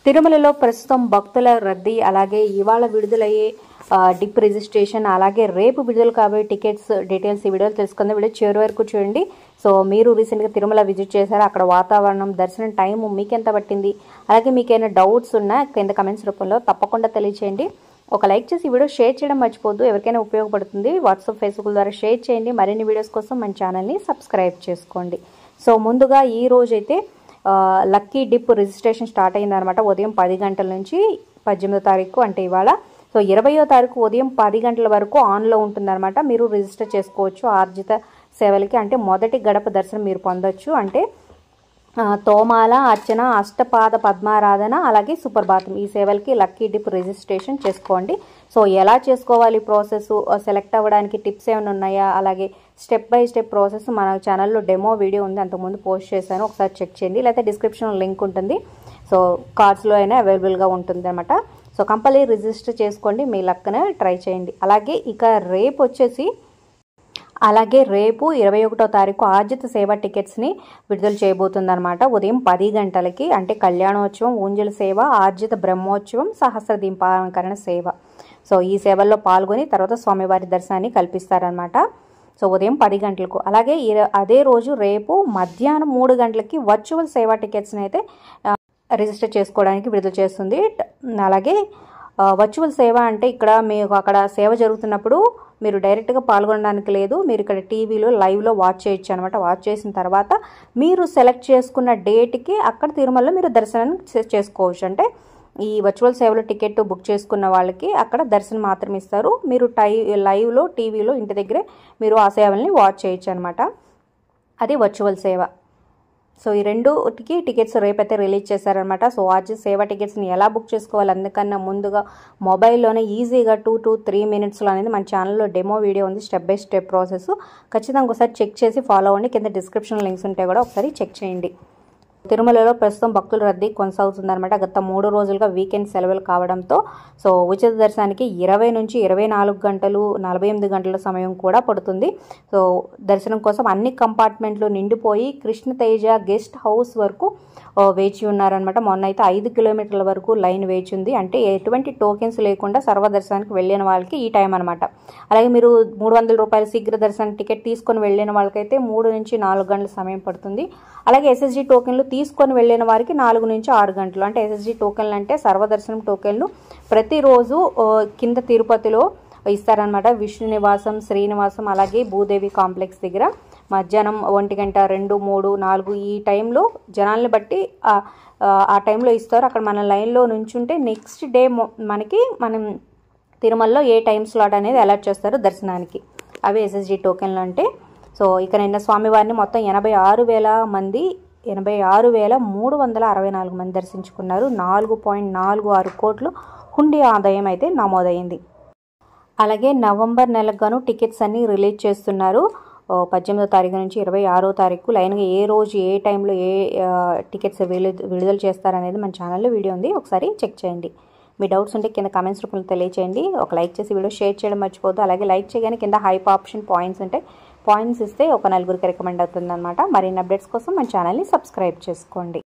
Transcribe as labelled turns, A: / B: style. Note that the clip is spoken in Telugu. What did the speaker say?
A: తిరుమలలో ప్రస్తుతం భక్తుల రద్దీ, అలాగే ఇవాళ విడుదలయ్యే డిప్ రిజిస్ట్రేషన్, అలాగే రేపు విడుదల కాబోయే టికెట్స్ డీటెయిల్స్ ఈ వీడియోలో తెలుసుకుందాం. వీడియో చివరి వరకు చూడండి. సో మీరు రీసెంట్గా తిరుమల విజిట్ చేశారు, అక్కడ వాతావరణం, దర్శనం టైము మీకు ఎంత పట్టింది, అలాగే మీకు ఏమైనా డౌట్స్ ఉన్నా కింద కమెంట్స్ రూపంలో తప్పకుండా తెలియచేయండి. ఒక లైక్ చేసి ఈ వీడియో షేర్ చేయడం మర్చిపోద్దు. ఎవరికైనా ఉపయోగపడుతుంది. వాట్సాప్, ఫేస్బుక్ ద్వారా షేర్ చేయండి. మరిన్ని వీడియోస్ కోసం మన ఛానల్ని సబ్స్క్రైబ్ చేసుకోండి. సో ముందుగా ఈ రోజైతే లక్కీ డిప్ రిజిస్ట్రేషన్ స్టార్ట్ అయిందనమాట. ఉదయం 10 గంటల నుంచి 18వ తారీఖు అంటే ఇవాళ. సో 20వ తారీఖు ఉదయం 10 గంటల వరకు ఆన్లో ఉంటుందన్నమాట. మీరు రిజిస్టర్ చేసుకోవచ్చు ఆర్జిత సేవలకి. అంటే మొదటి గడప దర్శనం మీరు పొందొచ్చు. అంటే తోమాల, అర్చన, అష్టపాద పద్మారాధన, అలాగే సుప్రభాతం ఈ సేవలకి లక్కీ డిప్ రిజిస్ట్రేషన్ చేసుకోండి. సో ఎలా చేసుకోవాలి ప్రాసెస్, సెలెక్ట్ అవ్వడానికి టిప్స్ ఏమైనా ఉన్నాయా, అలాగే స్టెప్ బై స్టెప్ ప్రాసెస్ మన ఛానల్లో డెమో వీడియో ఉంది, అంతకుముందు పోస్ట్ చేశాను, ఒకసారి చెక్ చేయండి. లేకపోతే డిస్క్రిప్షన్లో లింక్ ఉంటుంది. సో కార్డ్స్లో అయినా అవైలబుల్గా ఉంటుంది అనమాట. సో కంపల్సరీ రిజిస్టర్ చేసుకోండి, మీ లక్ని ట్రై చేయండి. అలాగే రేపు 21వ తారీఖు ఆర్జిత సేవ టికెట్స్ని విడుదల చేయబోతుందన్నమాట. ఉదయం 10 గంటలకి. అంటే కళ్యాణోత్సవం, ఊంజల సేవ, ఆర్జిత బ్రహ్మోత్సవం, సహస్ర దీపాలంకరణ సేవ. సో ఈ సేవల్లో పాల్గొని తర్వాత స్వామివారి దర్శనాన్ని కల్పిస్తారనమాట. సో ఉదయం 10 గంటలకు. అలాగే అదే రోజు రేపు మధ్యాహ్నం 3 గంటలకి వర్చువల్ సేవా టికెట్స్ని అయితే రిజిస్టర్ చేసుకోవడానికి విడుదల చేస్తుంది. అలాగే వర్చువల్ సేవ అంటే ఇక్కడ మీకు అక్కడ సేవ జరుగుతున్నప్పుడు మీరు డైరెక్ట్గా పాల్గొనడానికి లేదు. మీరు ఇక్కడ టీవీలో లైవ్లో వాచ్ చేయొచ్చు అనమాట. వాచ్ చేసిన తర్వాత మీరు సెలెక్ట్ చేసుకున్న డేట్కి అక్కడ తిరుమలలో మీరు దర్శనాన్ని చేసుకోవచ్చు. అంటే ఈ వర్చువల్ సేవలో టికెట్ బుక్ చేసుకున్న వాళ్ళకి అక్కడ దర్శనం మాత్రం ఇస్తారు. మీరు లైవ్లో టీవీలో ఇంటి దగ్గరే మీరు ఆ సేవల్ని వాచ్ చేయొచ్చు అనమాట. అది వర్చువల్ సేవ. సో ఈ రెండుకి టికెట్స్ రేపైతే రిలీజ్ చేశారనమాట. సో ఆర్జిత సేవ టికెట్స్ని ఎలా బుక్ చేసుకోవాలి, అందుకన్నా ముందుగా మొబైల్లోనే ఈజీగా 2 to 3 మినిట్స్లో అనేది మన ఛానల్లో డెమో వీడియో ఉంది, స్టెప్ బై స్టెప్ ప్రాసెస్. ఖచ్చితంగా ఒకసారి చెక్ చేసి ఫాలో అవ్వండి. కింద డిస్క్రిప్షన్ లింక్స్ ఉంటే కూడా ఒకసారి చెక్ చేయండి. తిరుమలలో ప్రస్తుతం భక్తుల రద్దీ కొనసాగుతుందన్నమాట. గత 3 రోజులుగా వీకెండ్ సెలవులు కావడంతో సో ఉచిత దర్శనానికి 20 నుంచి 24 గంటలు 48 గంటల సమయం కూడా పడుతుంది. సో దర్శనం కోసం అన్ని కంపార్ట్మెంట్లు నిండిపోయి కృష్ణతేజ గెస్ట్ హౌస్ వరకు వేచి ఉన్నారనమాట. మొన్న అయితే 5 కిలోమీటర్ల వరకు లైన్ వేచి ఉంది. అంటే ఎటువంటి టోకెన్స్ లేకుండా సర్వదర్శనానికి వెళ్ళిన వాళ్ళకి ఈ టైం అనమాట. అలాగే మీరు 300 రూపాయల శీఘ్ర దర్శనం టికెట్ తీసుకొని వెళ్ళిన వాళ్ళకైతే 3 నుంచి 4 గంటల సమయం పడుతుంది. అలాగే ఎస్ఎస్జీ టోకెన్లు తీసుకొని వెళ్ళిన వారికి 4 నుంచి 6 గంటలు. అంటే ఎస్ఎస్జీ టోకెన్లు అంటే సర్వదర్శనం టోకెన్లు ప్రతిరోజు కింద తిరుపతిలో ఇస్తారనమాట. విష్ణు నివాసం, శ్రీనివాసం, అలాగే భూదేవి కాంప్లెక్స్ దగ్గర మధ్యాహ్నం 1 గంట, 2, 3, 4 ఈ టైంలో జనాల్ని బట్టి ఆ టైంలో ఇస్తారు. అక్కడ మన లైన్లో నుంచుంటే నెక్స్ట్ డే మనం తిరుమలలో ఏ టైం స్లాట్ అనేది అలాట్ చేస్తారు దర్శనానికి. అవి ఎస్ఎస్జీ టోకెన్లు అంటే. సో ఇక నిన్న స్వామివారిని మొత్తం 86,364 మంది దర్శించుకున్నారు. 4.46 కోట్లు హుండీ ఆదాయం అయితే నమోదైంది. అలాగే నవంబర్ నెలకు గాను టికెట్స్ అన్ని రిలీజ్ చేస్తున్నారు. 18వ తారీఖు నుంచి 26వ తారీఖు లైన్గా ఏ రోజు ఏ టైంలో ఏ టికెట్స్ విడుదల చేస్తారనేది మన ఛానల్లో వీడియో ఉంది, ఒకసారి చెక్ చేయండి. మీ డౌట్స్ ఉంటే కింద కామెంట్స్ రూపంలో తెలియచేయండి. ఒక లైక్ చేసి వీడియో షేర్ చేయడం మర్చిపోద్దు. అలాగే లైక్ చేయగానే కింద హైప్ ఆప్షన్ పాయింట్స్ ఉంటాయి, పాయింట్స్ ఇస్తే ఒక 4గురికి రికమెండ్ అవుతుంది అనమాట. మరిన్ని అప్డేట్స్ కోసం మన ఛానల్ని సబ్స్క్రైబ్ చేసుకోండి.